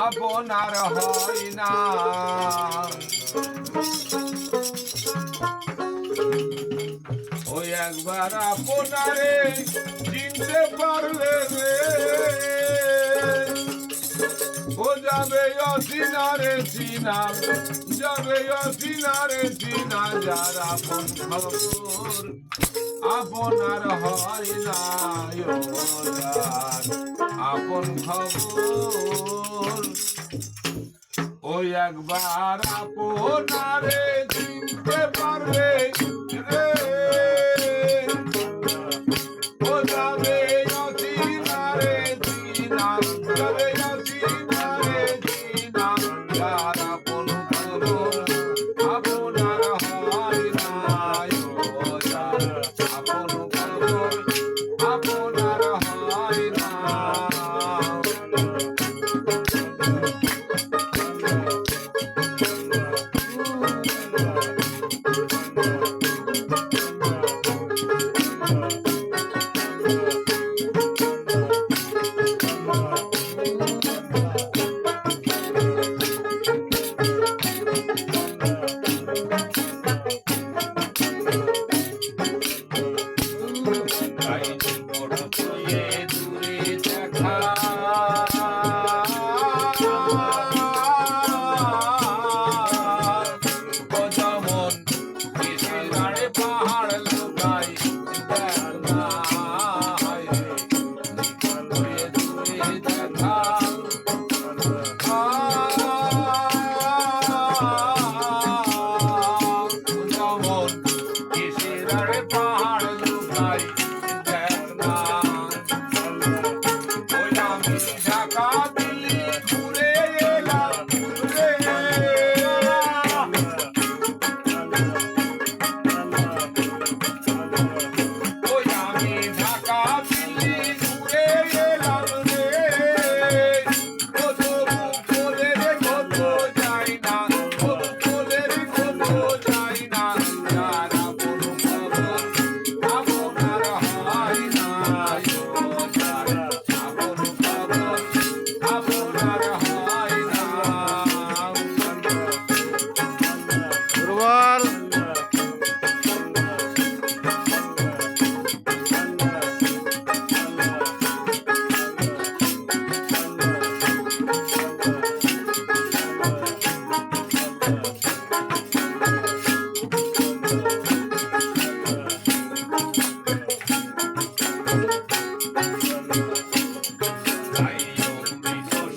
আপনার হয় না। ওই একবার আপনারে চিনতে পারলে ও যাবে অচিনারে চিনা, যাবে অচিনারে চিনা, যার আপন খবর আপনার হয় না। আপন খবর ওই একবার আপনারে চিনতে পারবে রে, ও যাবে অচিনারে চিনা, যাবে অচিনারে চিনা, যার আপন খবর আপনার হয় না। আপন খবর আপনার হয় না।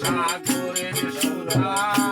সাগরের সুধা